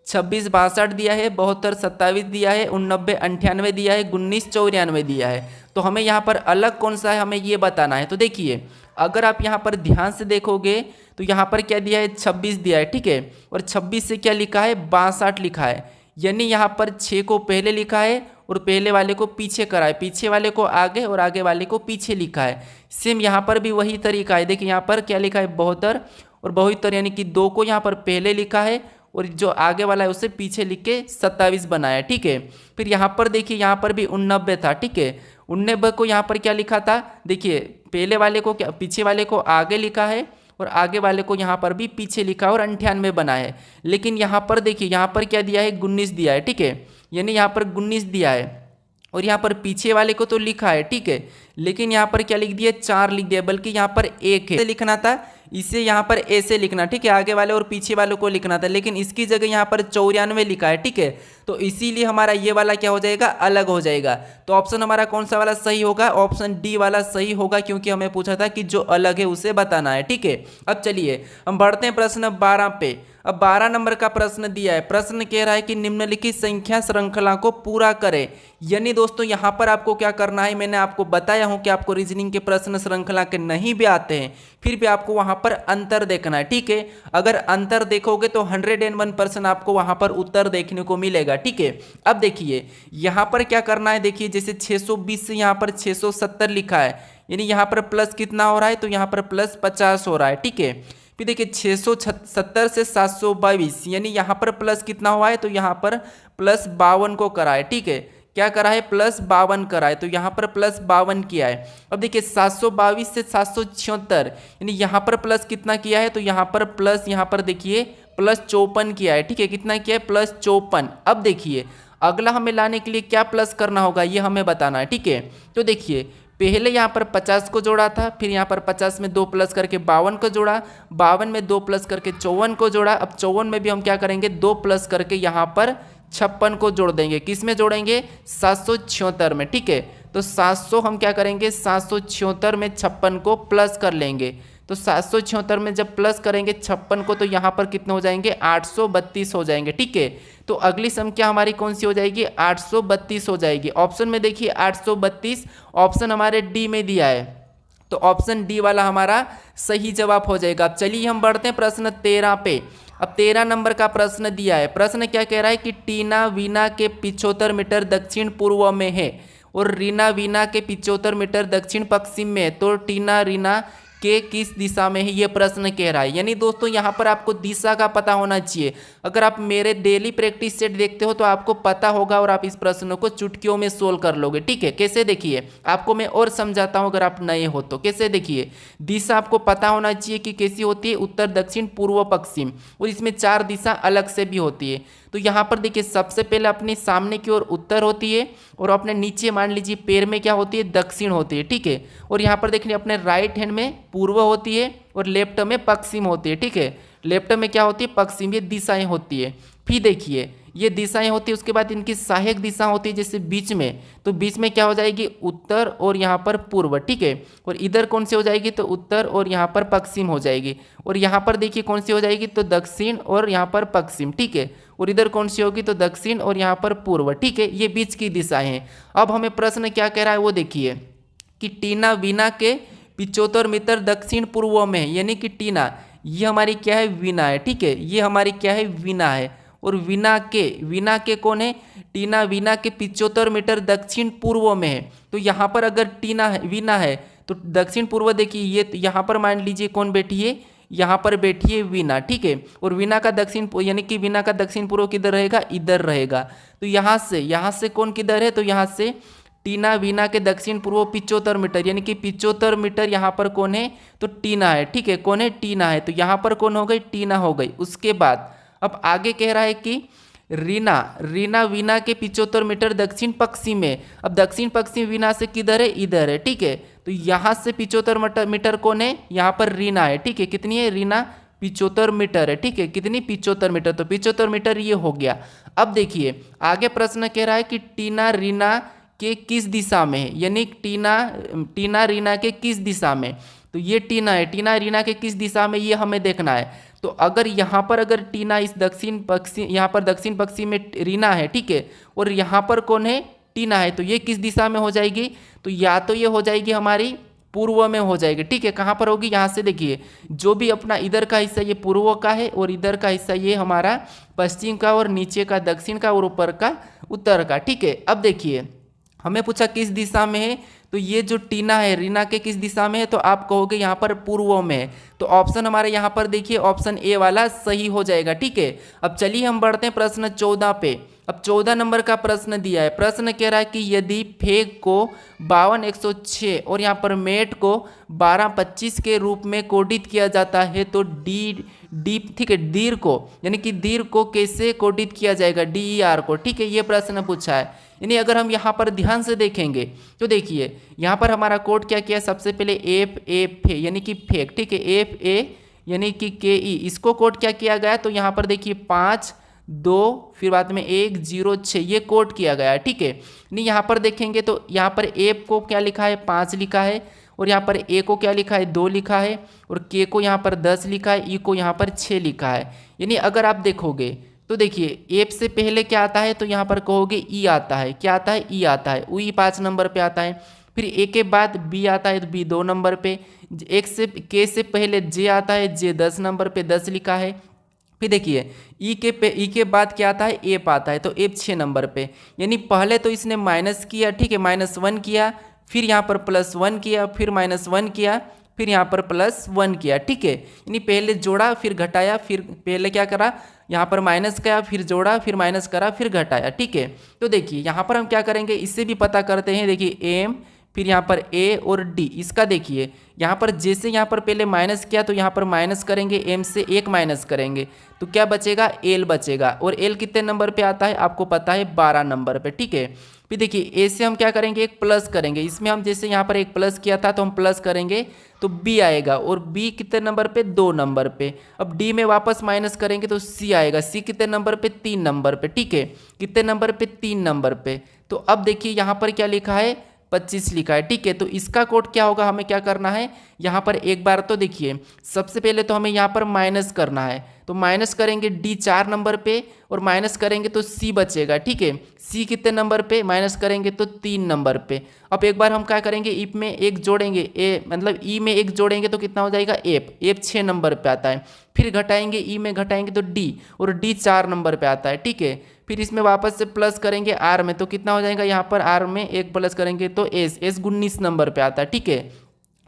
26 62 दिया है, 72 27 दिया है, 89 98 दिया है, 19 94 दिया है। तो हमें यहाँ पर अलग कौन सा है, हमें ये बताना है। तो देखिए अगर आप यहाँ पर ध्यान से देखोगे तो यहाँ पर क्या दिया है, 26 दिया है, ठीक है, और 26 से क्या लिखा है, 62 लिखा है, यानी यहाँ पर 6 को पहले लिखा है और पहले वाले को पीछे करा है, पीछे वाले को आगे और आगे वाले को पीछे लिखा है। सेम यहाँ पर भी वही तरीका है। देखिए यहाँ पर क्या लिखा है, 72 और 72, यानी कि 2 को यहाँ पर पहले लिखा है और जो आगे वाला है उसे पीछे लिख के 27 बनाया, ठीक है। फिर यहाँ पर देखिए यहाँ पर भी 89 था, ठीक है, 89 को यहाँ पर क्या लिखा था, देखिए पहले वाले को क्या, पीछे वाले को आगे लिखा है और आगे वाले को यहाँ पर भी पीछे लिखा है और 98 बना है। लेकिन यहाँ पर देखिए, यहाँ पर क्या दिया है, 19 दिया है, ठीक है, यानी यहाँ पर 19 दिया है और यहाँ पर पीछे वाले को तो लिखा है, ठीक है, लेकिन यहाँ पर क्या लिख दिया, 4 लिख दिया, बल्कि यहाँ पर 1 है, लिखना था इसे यहाँ पर ऐसे लिखना, ठीक है, आगे वाले और पीछे वालों को लिखना था, लेकिन इसकी जगह यहाँ पर 94 लिखा है, ठीक है, तो इसीलिए हमारा ये वाला क्या हो जाएगा, अलग हो जाएगा। तो ऑप्शन हमारा कौन सा वाला सही होगा, ऑप्शन डी वाला सही होगा, क्योंकि हमें पूछा था कि जो अलग है उसे बताना है, ठीक है। अब चलिए हम बढ़ते हैं प्रश्न 12 पे। अब 12 नंबर का प्रश्न दिया है, प्रश्न कह रहा है कि निम्नलिखित संख्या श्रृंखला को पूरा करें। यानी दोस्तों यहाँ पर आपको क्या करना है, मैंने आपको बताया हूँ कि आपको रीजनिंग के प्रश्न श्रृंखला के नहीं भी आते हैं, फिर भी आपको वहाँ पर अंतर देखना है, ठीक है। अगर अंतर देखोगे तो 101% आपको वहाँ पर उत्तर देखने को मिलेगा, ठीक है। अब देखिए यहाँ पर क्या करना है, देखिए जैसे 620 से यहाँ पर 670 लिखा है, यानी यहाँ पर प्लस कितना हो रहा है, तो यहाँ पर प्लस 50 हो रहा है, ठीक है। फिर देखिए 670 से 722, यानी यहाँ पर प्लस कितना हुआ है, तो यहाँ पर प्लस 52 को करा है, ठीक है, क्या करा है, प्लस 52 करा है, तो यहाँ पर प्लस 52 किया है। अब देखिए 722 से 776, यानी यहाँ पर प्लस कितना किया है, तो यहाँ पर प्लस, यहाँ पर देखिए प्लस 54 किया है, ठीक है, कितना किया है, प्लस 54। अब देखिए अगला हमें लाने के लिए क्या प्लस करना होगा, ये हमें बताना है, ठीक है। तो देखिए पहले यहाँ पर 50 को जोड़ा था, फिर यहाँ पर 50 में 2 प्लस करके 52 को जोड़ा, 52 में 2 प्लस करके 54 को जोड़ा। अब 54 में भी हम क्या करेंगे, 2 प्लस करके यहाँ पर 56 को जोड़ देंगे, किस में जोड़ेंगे, 776 में, ठीक है। तो 700 हम क्या करेंगे, 776 में 56 को प्लस कर लेंगे, तो 776 में जब प्लस करेंगे 56 को, तो यहाँ पर कितने हो जाएंगे, 832 हो जाएंगे, ठीक है। तो अगली संख्या हमारी कौन सी हो जाएगी, 832 हो जाएगी। ऑप्शन में देखिए 832 ऑप्शन हमारे डी में दिया है, तो ऑप्शन डी वाला हमारा सही जवाब हो जाएगा। अब चलिए हम बढ़ते हैं प्रश्न 13 पे। अब 13 नंबर का प्रश्न दिया है, प्रश्न क्या कह रहा है कि टीना वीना के 75 मीटर दक्षिण पूर्व में है और रीना वीना के 75 मीटर दक्षिण पश्चिम में है, तो टीना रीना के किस दिशा में है, ये प्रश्न कह रहा है। यानी दोस्तों यहाँ पर आपको दिशा का पता होना चाहिए। अगर आप मेरे डेली प्रैक्टिस सेट देखते हो तो आपको पता होगा और आप इस प्रश्न को चुटकियों में सोल्व कर लोगे, ठीक है। कैसे, देखिए आपको मैं और समझाता हूँ अगर आप नए हो तो। कैसे, देखिए दिशा आपको पता होना चाहिए कि कैसी होती है, उत्तर दक्षिण पूर्व पश्चिम, और इसमें 4 दिशा अलग से भी होती है। तो यहाँ पर देखिए सबसे पहले अपने सामने की ओर उत्तर होती है और अपने नीचे मान लीजिए पैर में क्या होती है, दक्षिण होती है, ठीक है। और यहाँ पर देखिए अपने राइट हैंड में पूर्व होती है और लेफ्ट में पश्चिम होती है, ठीक है। लेफ्ट में क्या होती है, पश्चिम, ये दिशाएं होती है। फिर देखिए ये दिशाएं होती है, उसके बाद इनकी सहायक दिशा होती है, जैसे बीच में, तो बीच में क्या हो जाएगी, उत्तर और यहाँ पर पूर्व, ठीक है। और इधर कौन सी हो जाएगी, तो उत्तर और यहाँ पर पश्चिम हो जाएगी। और यहाँ पर देखिए कौन सी हो जाएगी, तो दक्षिण और यहाँ पर पश्चिम, ठीक है। और इधर कौन सी होगी, तो दक्षिण और यहाँ पर पूर्व, ठीक है। ये बीच की दिशाएं हैं। अब हमें प्रश्न क्या कह रहा है वो देखिए कि टीना वीना के 75 मीटर दक्षिण पूर्व में है, यानी कि टीना ये हमारी क्या है, वीना है, ठीक है। ये हमारी क्या है, वीना है। और वीना के कौन है, टीना वीना के 75 मीटर दक्षिण पूर्व में है। तो यहाँ पर अगर टीना है, वीना है, तो दक्षिण पूर्व देखिए ये यहाँ पर मान लीजिए कौन बैठी है, यहाँ पर बैठी है वीना, ठीक है। और वीना का दक्षिण यानी कि वीना का दक्षिण पूर्व किधर रहेगा, इधर रहेगा। तो यहाँ से कौन किधर है, तो यहाँ से टीना वीना के दक्षिण पूर्व 75 मीटर, यानी कि 75 मीटर यहाँ पर कौन है, तो टीना है, ठीक है। कौन है, टीना है। तो यहाँ पर कौन हो गई, टीना हो गई। उसके बाद अब आगे कह रहा है कि रीना वीना के 75 मीटर दक्षिण पश्चिम में। अब दक्षिण पश्चिम वीना से किधर है, इधर है, ठीक है। तो यहाँ से 75 मीटर कौन है, यहाँ पर रीना है, ठीक है। कितनी है, रीना 75 मीटर है, ठीक है। कितनी, 75 मीटर, तो 75 मीटर ये हो गया। अब देखिए आगे प्रश्न कह रहा है कि टीना रीना के किस दिशा में है, यानी टीना रीना के किस दिशा में। तो ये टीना है, टीना रीना के किस दिशा में, ये हमें देखना है। तो अगर यहाँ पर अगर टीना इस दक्षिण पश्चिम, यहाँ पर दक्षिण पश्चिम में रीना है, ठीक है, और यहाँ पर कौन है, टीना है, तो ये किस दिशा में हो जाएगी, तो या तो ये हो जाएगी हमारी पूर्व में हो जाएगी, ठीक है। कहाँ पर होगी, यहाँ से देखिए जो भी अपना इधर का हिस्सा ये पूर्व का है और इधर का हिस्सा ये हमारा पश्चिम का और नीचे का दक्षिण का और ऊपर का उत्तर का, ठीक है। अब देखिए हमें पूछा किस दिशा में है, तो ये जो टीना है रीना के किस दिशा में है, तो आप कहोगे यहाँ पर पूर्व में है। तो ऑप्शन हमारे यहाँ पर देखिए ऑप्शन ए वाला सही हो जाएगा। ठीक है, अब चलिए हम बढ़ते हैं प्रश्न 14 पे। अब 14 नंबर का प्रश्न दिया है। प्रश्न कह रहा है कि यदि फेक को 52 106 और यहाँ पर मेट को 12 25 के रूप में कोडित किया जाता है तो डी ठीक है दीर्घ को यानी कि दीर्घ को कैसे कोडित किया जाएगा, DER को। ठीक है, ये प्रश्न पूछा है। यानी अगर हम यहाँ पर ध्यान से देखेंगे तो देखिए यहाँ पर हमारा कोड क्या किया, सबसे पहले FA यानी कि फेक। ठीक है, FA यानी कि KE इसको कोड क्या किया गया, तो यहाँ पर देखिए 5 2 फिर बाद में 1 0 6 ये कोड किया गया है। ठीक है, नहीं यहाँ पर देखेंगे तो यहाँ पर एफ को क्या लिखा है 5 लिखा है, और यहाँ पर ए को क्या लिखा है 2 लिखा है, और के को यहाँ पर 10 लिखा है, ई को यहाँ पर 6 लिखा है। यानी अगर आप देखोगे तो देखिए एफ से पहले क्या आता है, तो यहाँ पर कहोगे ई आता है। क्या आता है, ई आता है। ई 5 नंबर पे आता है। फिर ए के बाद बी आता है तो बी 2 नंबर पे। के से पहले जे आता है, जे 10 नंबर पे 10 लिखा है। फिर देखिए ई के बाद क्या आता है, एप आता है, तो एप 6 नंबर पे। यानी पहले तो इसने माइनस किया, ठीक है, -1 किया, फिर यहाँ पर +1 किया, फिर -1 किया, फिर यहाँ पर +1 किया। ठीक है, यानी पहले जोड़ा फिर घटाया, फिर पहले क्या करा यहाँ पर माइनस किया, फिर जोड़ा, फिर माइनस करा, फिर घटाया। ठीक है, तो देखिए यहाँ पर हम क्या करेंगे, इससे भी पता करते हैं। देखिए एम फिर यहाँ पर ए और डी, इसका देखिए यहाँ पर जैसे यहाँ पर पहले माइनस किया तो यहाँ पर माइनस करेंगे, एम से 1 माइनस करेंगे तो क्या बचेगा, एल बचेगा। और एल कितने नंबर पे आता है आपको पता है, 12 नंबर पे। ठीक है, फिर देखिए ए से हम क्या करेंगे, एक प्लस करेंगे। इसमें हम जैसे यहाँ पर एक प्लस किया था तो हम प्लस करेंगे तो बी आएगा, और बी कितने नंबर पे, 2 नंबर पे। अब डी में वापस माइनस करेंगे तो सी आएगा। सी कितने नंबर पे, 3 नंबर पे। ठीक है, कितने नंबर पे, 3 नंबर पे। तो अब देखिए यहाँ पर क्या लिखा है, 25 लिखा है। ठीक है, तो इसका कोड क्या होगा, हमें क्या करना है, यहाँ पर एक बार तो देखिए सबसे पहले तो हमें यहाँ पर माइनस करना है, तो माइनस करेंगे डी 4 नंबर पे, और माइनस करेंगे तो सी बचेगा। ठीक है, सी कितने नंबर पे, माइनस करेंगे तो 3 नंबर पे। अब एक बार हम क्या करेंगे, इफ में एक जोड़ेंगे, ए मतलब ई में एक जोड़ेंगे तो कितना हो जाएगा, एफ 6 नंबर पे आता है। फिर घटाएंगे, ई में घटाएंगे तो डी, और डी 4 नंबर पे आता है। ठीक है, फिर इसमें वापस से प्लस करेंगे आर में तो कितना हो जाएगा, यहाँ पर आर में एक प्लस करेंगे तो एस 19 नंबर पे आता है। ठीक है,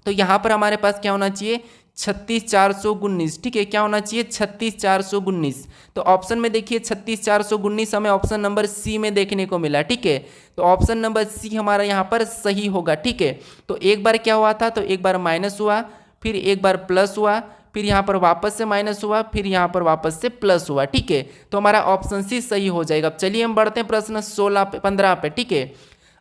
तो यहाँ पर हमारे पास क्या होना चाहिए, 36 419। ठीक है, क्या होना चाहिए, 36 419। तो ऑप्शन में देखिए 36 419 हमें ऑप्शन नंबर सी में देखने को मिला। ठीक है, तो ऑप्शन नंबर सी हमारा यहाँ पर सही होगा। ठीक है, तो एक बार क्या हुआ था, तो एक बार माइनस हुआ, फिर एक बार प्लस हुआ, फिर यहाँ पर वापस से माइनस हुआ, फिर यहाँ पर वापस से प्लस हुआ। ठीक है, तो हमारा ऑप्शन सी सही हो जाएगा। अब चलिए हम बढ़ते हैं प्रश्न 15 पे। ठीक है,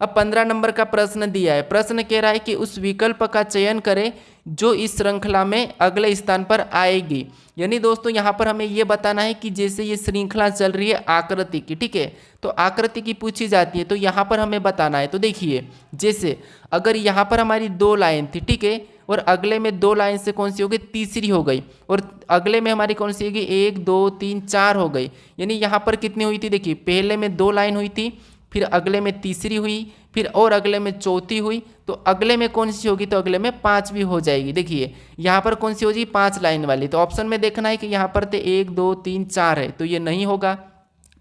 अब 15 नंबर का प्रश्न दिया है। प्रश्न कह रहा है कि उस विकल्प का चयन करें जो इस श्रृंखला में अगले स्थान पर आएगी। यानी दोस्तों यहाँ पर हमें ये बताना है कि जैसे ये श्रृंखला चल रही है आकृति की, ठीक है, तो आकृति की पूछी जाती है, तो यहाँ पर हमें बताना है। तो देखिए जैसे अगर यहाँ पर हमारी 2 लाइन थी, ठीक है, और अगले में 2 लाइन से कौन सी हो गई, तीसरी हो गई, और अगले में हमारी कौन सी होगी, 1 2 3 4 हो गई। यानी यहाँ पर कितनी हुई थी, देखिए पहले में 2 लाइन हुई थी, फिर अगले में तीसरी हुई, फिर और अगले में चौथी हुई, तो अगले में कौन सी होगी, तो अगले में 5 भी हो जाएगी। देखिए यहाँ पर कौन सी हो जाएगी, 5 लाइन वाली। तो ऑप्शन में देखना है कि यहाँ पर तो 1 2 3 4 है, तो ये नहीं होगा।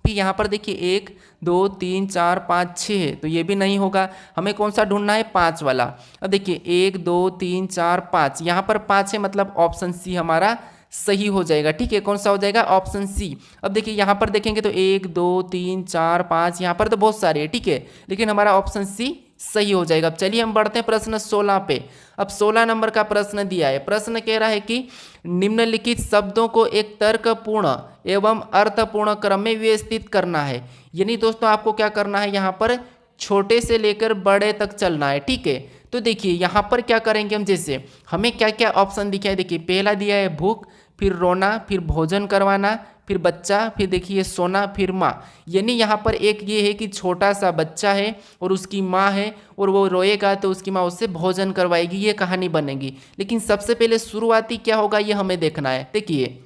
फिर यहाँ पर देखिए 1 2 3 4 5 6 है, तो ये भी नहीं होगा। हमें कौन सा ढूंढना है, 5 वाला। अब देखिए 1 2 3 4 5, यहाँ पर 5 है, मतलब ऑप्शन सी हमारा सही हो जाएगा। ठीक है, कौन सा हो जाएगा, ऑप्शन सी। अब देखिए यहाँ पर देखेंगे तो 1 2 3 4 5, यहाँ पर तो बहुत सारे हैं, ठीक है, लेकिन हमारा ऑप्शन सी सही हो जाएगा। अब चलिए हम बढ़ते हैं प्रश्न 16 पे। अब 16 नंबर का प्रश्न दिया है। प्रश्न कह रहा है कि निम्नलिखित शब्दों को एक तर्कपूर्ण एवं अर्थपूर्ण क्रम में व्यवस्थित करना है। यानी दोस्तों आपको क्या करना है, यहाँ पर छोटे से लेकर बड़े तक चलना है। ठीक है, तो देखिए यहाँ पर क्या करेंगे हम, जैसे हमें क्या क्या ऑप्शन दिखा है, देखिए पहला दिया है भूख, फिर रोना, फिर भोजन करवाना, फिर बच्चा, फिर देखिए सोना, फिर माँ। यानी यहाँ पर एक ये है कि छोटा सा बच्चा है और उसकी माँ है, और वो रोएगा तो उसकी माँ उससे भोजन करवाएगी, ये कहानी बनेगी। लेकिन सबसे पहले शुरुआती क्या होगा ये हमें देखना है। देखिए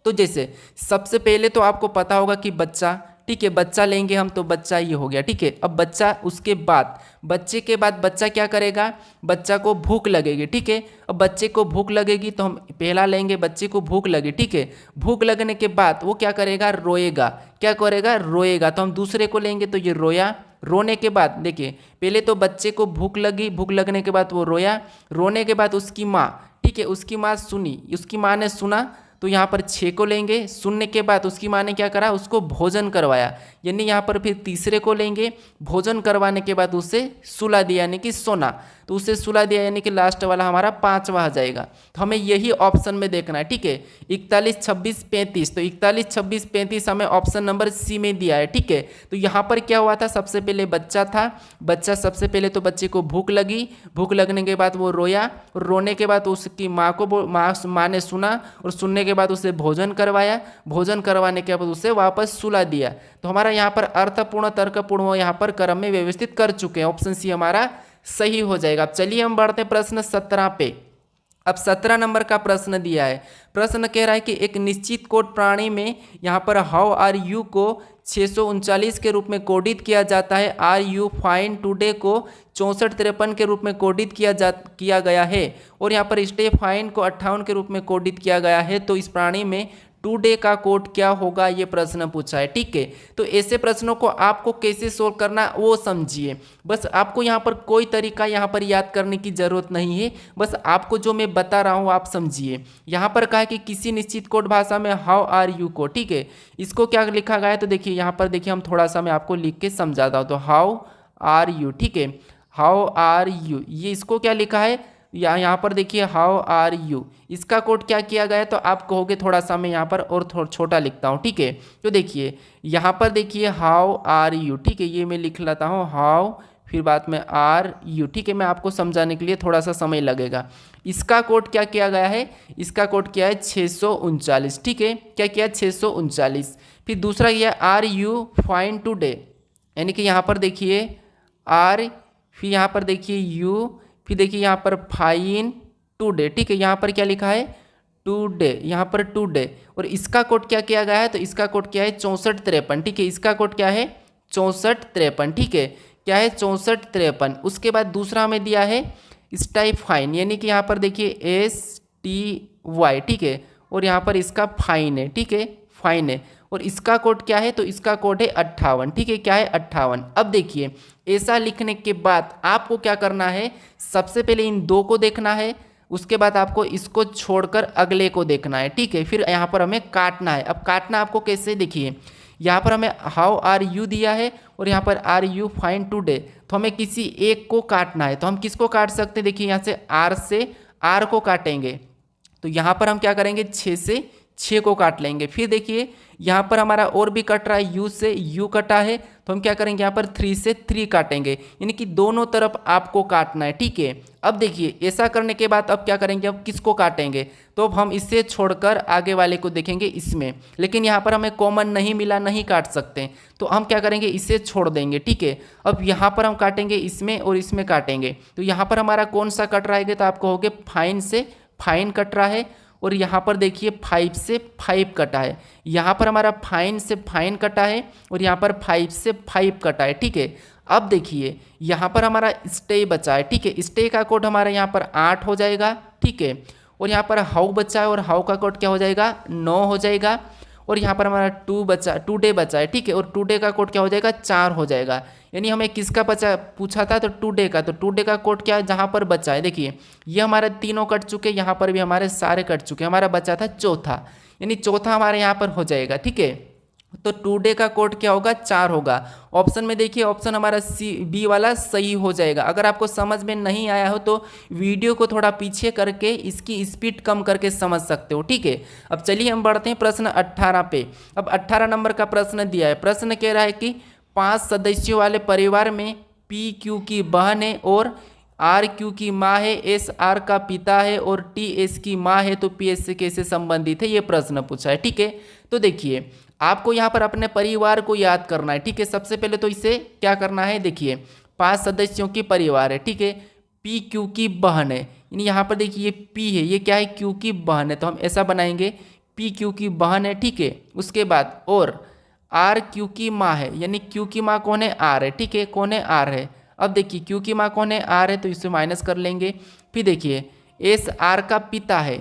तो जैसे सबसे पहले तो आपको पता होगा कि बच्चा, ठीक है, बच्चा लेंगे हम तो बच्चा ये हो गया। ठीक है, अब बच्चा, उसके बाद बच्चे के बाद बच्चा क्या करेगा, बच्चा को भूख लगेगी। ठीक है, अब बच्चे को भूख लगेगी तो हम पहला लेंगे, बच्चे को भूख लगी। ठीक है, भूख लगने के बाद वो क्या करेगा, रोएगा। क्या करेगा, रोएगा, तो हम दूसरे को लेंगे तो ये रोया, रोने के बाद देखिए, पहले तो बच्चे को भूख लगी, भूख लगने के बाद वो रोया, रोने के बाद उसकी माँ, ठीक है, उसकी माँ सुनी, उसकी माँ ने सुना, तो यहाँ पर 6 को लेंगे। सुनने के बाद उसकी माँ ने क्या करा, उसको भोजन करवाया, यानी यहाँ पर फिर तीसरे को लेंगे। भोजन करवाने के बाद उसे सुला दिया, यानी कि सोना, तो उसे सुला दिया, यानी कि लास्ट वाला हमारा 5वां आ जाएगा। तो हमें यही ऑप्शन में देखना है, ठीक है, 41, 26, 35। तो 41, 26, 35 हमें ऑप्शन नंबर सी में दिया है, ठीक है। तो यहाँ पर क्या हुआ था, सबसे पहले बच्चा था, बच्चा सबसे पहले तो बच्चे को भूख लगी, भूख लगने के बाद वो रोया, और रोने के बाद उसकी माँ को माँ ने सुना, और सुनने के बाद उसे भोजन करवाया, भोजन करवाने के बाद उसे वापस सुला दिया। तो हमारा यहाँ पर अर्थपूर्ण तर्कपूर्ण यहाँ पर क्रम में व्यवस्थित कर चुके हैं, ऑप्शन सी हमारा सही हो जाएगा। अब चलिए हम बढ़ते हैं प्रश्न 17 पे। अब 17 नंबर का प्रश्न दिया है। प्रश्न कह रहा है कि एक निश्चित कोड प्राणी में यहाँ पर हाउ आर यू को 639 के रूप में कोडित किया जाता है, आर यू फाइन टुडे को 6453 के रूप में कोडित किया गया है, और यहाँ पर स्टे फाइन को 58 के रूप में कोडित किया गया है। तो इस प्राणी में टुडे का कोड क्या होगा, ये प्रश्न पूछा है, ठीक है। तो ऐसे प्रश्नों को आपको कैसे सोल्व करना वो समझिए, बस आपको यहाँ पर कोई तरीका यहाँ पर याद करने की जरूरत नहीं है, बस आपको जो मैं बता रहा हूँ आप समझिए। यहाँ पर कहा है कि किसी निश्चित कोड भाषा में हाउ आर यू को, ठीक है, इसको क्या लिखा गया है, तो देखिए यहाँ पर देखिए हम थोड़ा सा मैं आपको लिख के समझाता हूँ। तो हाउ आर यू, ठीक है, हाउ आर यू, ये इसको क्या लिखा है, यहाँ पर देखिए हाउ आर यू, इसका कोड क्या किया गया है, तो आप कहोगे थोड़ा सा मैं यहाँ पर और थोड़ा छोटा लिखता हूँ, ठीक है। तो देखिए यहाँ पर देखिए हाउ आर यू, ठीक है, ये मैं लिख लेता हूँ हाउ, फिर बाद में आर यू, ठीक है, मैं आपको समझाने के लिए थोड़ा सा समय लगेगा। इसका कोड क्या किया गया है, इसका कोड क्या है 639, ठीक है, क्या किया 639। फिर दूसरा किया आर यू फाइन टुडे, यानी कि यहाँ पर देखिए आर, फिर यहाँ पर देखिए यू, फिर देखिए यहाँ पर फाइन टुडे, ठीक है, यहाँ पर क्या लिखा है टुडे, यहाँ पर टुडे, और इसका कोड क्या किया गया है, तो इसका कोड क्या है 6453, ठीक है, इसका कोड क्या है 6453, ठीक है, क्या है 6453। उसके बाद दूसरा हमें दिया है स्टाई फाइन, यानी कि यहाँ पर देखिए STY, ठीक है, और यहाँ पर इसका फाइन है, ठीक है, फाइन है, और इसका कोड क्या है, तो इसका कोड है 58, ठीक है, क्या है 58। अब देखिए ऐसा लिखने के बाद आपको क्या करना है, सबसे पहले इन दो को देखना है, उसके बाद आपको इसको छोड़कर अगले को देखना है, ठीक है, फिर यहाँ पर हमें काटना है। अब काटना आपको कैसे, देखिए यहाँ पर हमें हाउ आर यू दिया है और यहाँ पर आर यू फाइन टुडे, तो हमें किसी एक को काटना है। तो हम किसको काट सकते हैं, देखिए यहाँ से आर को काटेंगे, तो यहाँ पर हम क्या करेंगे 6 से 6 को काट लेंगे। फिर देखिए यहाँ पर हमारा और भी कट रहा है, यू से यू कटा है, तो हम क्या करेंगे यहाँ पर 3 से 3 काटेंगे, यानी कि दोनों तरफ आपको काटना है, ठीक है। अब देखिए ऐसा करने के बाद अब क्या करेंगे, अब किसको काटेंगे, तो अब हम इससे छोड़कर आगे वाले को देखेंगे इसमें, लेकिन यहाँ पर हमें कॉमन नहीं मिला, नहीं काट सकते, तो हम क्या करेंगे इसे छोड़ देंगे, ठीक है। अब यहाँ पर हम काटेंगे इसमें और इसमें काटेंगे, तो यहाँ पर हमारा कौन सा कट रहा है, तो आप कहोगे फाइन से फाइन कट रहा है, और यहाँ पर देखिए 5 से 5 कटा है, यहाँ पर हमारा फाइन से फाइन कटा है, और यहाँ पर 5 से 5 कटा है, ठीक है। अब देखिए यहाँ पर हमारा स्टे बचा है, ठीक है, स्टे का कोड हमारा यहाँ पर 8 हो जाएगा, ठीक है, और यहाँ पर हाउ बचा है, और हाउ का कोड क्या हो जाएगा 9 हो जाएगा, और यहाँ पर हमारा टुडे बचा है, ठीक है, और टुडे का कोड क्या हो जाएगा 4 हो जाएगा। यानी हमें किसका पूछा था, तो टुडे का, तो टुडे का कोड क्या है जहाँ पर बचा है, देखिए ये हमारे तीनों कट चुके, यहाँ पर भी हमारे सारे कट चुके, हमारा बचा था चौथा, यानी चौथा हमारे यहाँ पर हो जाएगा, ठीक है। तो टुडे का कोड क्या होगा 4 होगा। ऑप्शन में देखिए ऑप्शन हमारा बी वाला सही हो जाएगा। अगर आपको समझ में नहीं आया हो तो वीडियो को थोड़ा पीछे करके इसकी स्पीड कम करके समझ सकते हो, ठीक है। अब चलिए हम बढ़ते हैं प्रश्न 18 पे। अब 18 नंबर का प्रश्न दिया है। प्रश्न कह रहा है कि 5 सदस्यों वाले परिवार में पी क्यू की बहन है और आर क्यू की माँ है, एस आर का पिता है और टी एस की माँ है, तो पी एस से कैसे संबंधित है, ये प्रश्न पूछा है, ठीक है। तो देखिए आपको यहाँ पर अपने परिवार को याद करना है, ठीक है। सबसे पहले तो इसे क्या करना है, देखिए 5 सदस्यों की परिवार है, ठीक है, पी क्यू की बहन है, यानी यहाँ पर देखिए ये पी है, ये क्या है क्यू की बहन है, तो हम ऐसा बनाएंगे पी क्यू की बहन है, ठीक है। उसके बाद और आर क्यू की माँ है, यानी क्यू की माँ कौन है आर है, ठीक है, कौन है आर है। अब देखिए क्यू की माँ कौन है आर है, तो इसे माइनस कर लेंगे। फिर देखिए एस आर का पिता है,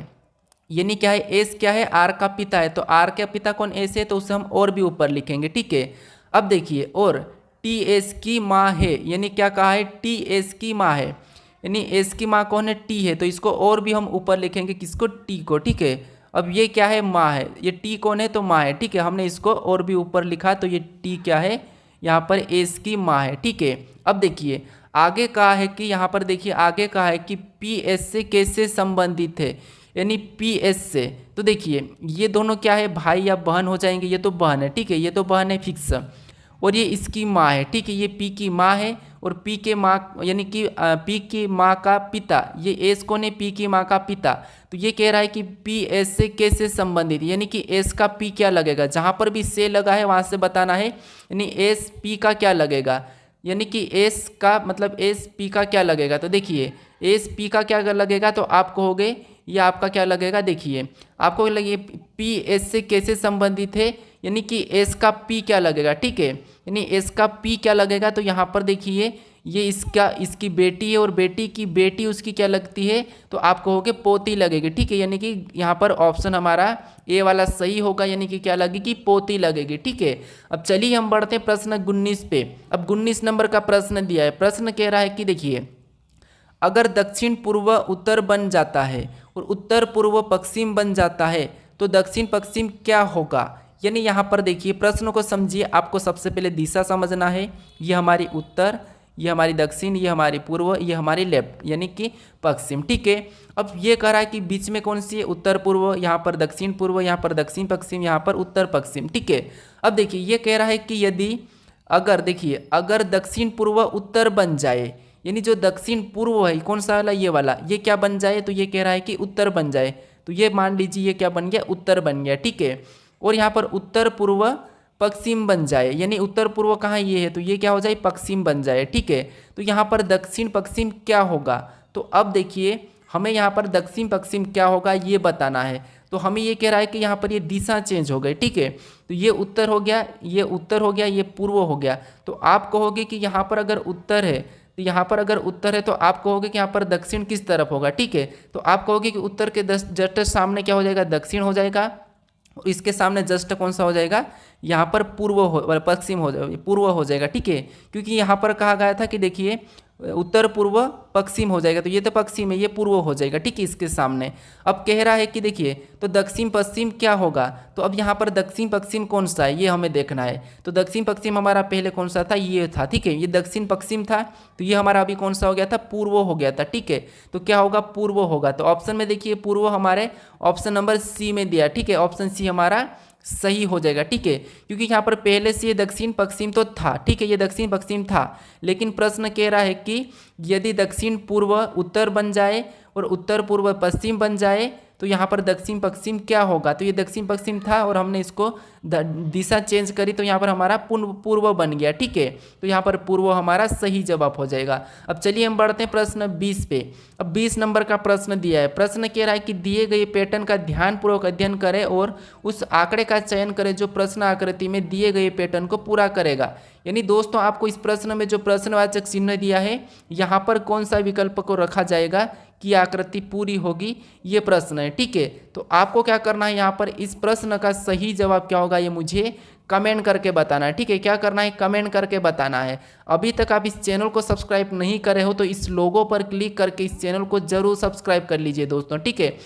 यानी क्या है एस क्या है आर का पिता है, तो आर का पिता कौन एस है, तो उसे हम और भी ऊपर लिखेंगे, ठीक है। अब देखिए और टी एस की माँ है, यानी क्या कहा है, टी एस की माँ है, यानी एस की माँ कौन है, टी है, तो इसको और भी हम ऊपर लिखेंगे, किसको, टी को, ठीक है। अब ये क्या है, माँ है, ये टी कौन है, तो माँ है, ठीक है, हमने इसको और भी ऊपर लिखा, तो ये टी क्या है, यहाँ पर एस की माँ है, ठीक है। अब देखिए आगे कहा है कि यहाँ पर देखिए आगे कहा है कि पी एस से कैसे संबंधित है, यानी पी एस से, तो देखिए ये दोनों क्या है, भाई या बहन हो जाएंगे, ये तो बहन है, ठीक है, ये तो बहन है फिक्स, और ये इसकी माँ है, ठीक है, ये पी की माँ है, और पी के माँ यानी कि पी की माँ का पिता, ये एस कौन है, पी की माँ का पिता, तो ये कह रहा है कि पी एस से कैसे संबंधित, यानी कि एस का पी क्या लगेगा, जहाँ पर भी से लगा है वहाँ से बताना है, यानी एस पी का क्या लगेगा, यानी कि एस का मतलब एस पी का क्या लगेगा, तो देखिए एस पी का क्या लगेगा, तो आप कहोगे ये आपका क्या लगेगा, देखिए आपको लगे पी एस से कैसे संबंधित है, यानी कि एस का पी क्या लगेगा, ठीक है, यानी एस का पी क्या लगेगा, तो यहाँ पर देखिए ये इसकी बेटी है, और बेटी की बेटी उसकी क्या लगती है, तो आप कहोगे पोती लगेगी, ठीक है, यानी कि यहाँ पर ऑप्शन हमारा ए वाला सही होगा, यानी कि क्या लगेगी, पोती लगेगी, ठीक है। अब चलिए हम बढ़ते हैं प्रश्न 19 पे। अब 19 नंबर का प्रश्न दिया है, प्रश्न कह रहा है कि देखिए अगर दक्षिण पूर्व उत्तर बन जाता है और उत्तर पूर्व पश्चिम बन जाता है तो दक्षिण पश्चिम क्या होगा, यानी यहाँ पर देखिए प्रश्न को समझिए, आपको सबसे पहले दिशा समझना है, ये हमारी उत्तर, ये हमारी दक्षिण, ये हमारी पूर्व, ये हमारी लेफ्ट, यानी कि पश्चिम, ठीक है। अब ये कह रहा है कि बीच में कौन सी है, उत्तर पूर्व, यहाँ पर दक्षिण पूर्व, यहाँ पर दक्षिण पश्चिम, यहाँ पर उत्तर पश्चिम, ठीक है। अब देखिए ये कह रहा है कि यदि अगर देखिए अगर दक्षिण पूर्व उत्तर बन जाए, यानी जो दक्षिण पूर्व है कौन सा वाला, ये वाला, ये क्या बन जाए, तो ये कह रहा है कि उत्तर बन जाए, तो ये मान लीजिए ये क्या बन गया, उत्तर बन गया, ठीक है। और यहाँ पर उत्तर पूर्व पश्चिम बन जाए, यानी उत्तर पूर्व कहाँ ये है, तो ये क्या हो जाए, पश्चिम बन जाए, ठीक है। तो यहाँ पर दक्षिण पश्चिम क्या होगा, तो अब देखिए हमें यहाँ पर दक्षिण पश्चिम क्या होगा ये बताना है, तो हमें ये कह रहा है कि यहाँ पर ये दिशा चेंज हो गई, ठीक है, तो ये उत्तर हो गया, ये उत्तर हो गया, ये पूर्व हो गया, तो आप कहोगे कि यहाँ पर अगर उत्तर है, तो यहाँ पर अगर उत्तर है तो आप कहोगे कि यहाँ पर दक्षिण किस तरफ होगा, ठीक है, तो आप कहोगे कि उत्तर के जस्ट सामने क्या हो जाएगा, दक्षिण हो जाएगा, और इसके सामने जस्ट कौन सा हो जाएगा, यहाँ पर पश्चिम हो जाएगा, पूर्व हो जाएगा, ठीक है, क्योंकि यहाँ पर कहा गया था कि देखिए उत्तर पूर्व पश्चिम हो जाएगा, तो ये तो पश्चिम है, ये पूर्व हो जाएगा, ठीक है, इसके सामने। अब कह रहा है कि देखिए तो दक्षिण पश्चिम क्या होगा, तो अब यहाँ पर दक्षिण पश्चिम कौन सा है ये हमें देखना है, तो दक्षिण पश्चिम हमारा पहले कौन सा था, ये था, ठीक है, ये दक्षिण पश्चिम था, तो ये हमारा अभी कौन सा हो गया था, पूर्व हो गया था, ठीक है, तो क्या होगा, पूर्व होगा, तो ऑप्शन में देखिए पूर्व हमारे ऑप्शन नंबर सी में दिया, ठीक है, ऑप्शन सी हमारा सही हो जाएगा, ठीक है, क्योंकि यहाँ पर पहले से ये दक्षिण पश्चिम तो था, ठीक है, ये दक्षिण पश्चिम था, लेकिन प्रश्न कह रहा है कि यदि दक्षिण पूर्व उत्तर बन जाए और उत्तर पूर्व पश्चिम बन जाए तो यहाँ पर दक्षिण पश्चिम क्या होगा, तो ये दक्षिण पश्चिम था और हमने इसको दिशा चेंज करी तो यहाँ पर हमारा पूर्व बन गया, ठीक है, तो यहाँ पर पूर्व हमारा सही जवाब हो जाएगा। अब चलिए हम बढ़ते हैं प्रश्न 20 पे। अब 20 नंबर का प्रश्न दिया है, प्रश्न कह रहा है कि दिए गए पैटर्न का ध्यानपूर्वक अध्ययन करें और उस आंकड़े का चयन करें जो प्रश्न आकृति में दिए गए पैटर्न को पूरा करेगा। यानी दोस्तों आपको इस प्रश्न में जो प्रश्नवाचक चिन्ह दिया है यहाँ पर कौन सा विकल्प को रखा जाएगा कि आकृति पूरी होगी, ये प्रश्न है, ठीक है। तो आपको क्या करना है, यहाँ पर इस प्रश्न का सही जवाब क्या होगा ये मुझे कमेंट करके बताना है, ठीक है, क्या करना है, कमेंट करके बताना है। अभी तक आप इस चैनल को सब्सक्राइब नहीं करे हो तो इस लोगो पर क्लिक करके इस चैनल को जरूर सब्सक्राइब कर लीजिए दोस्तों, ठीक है,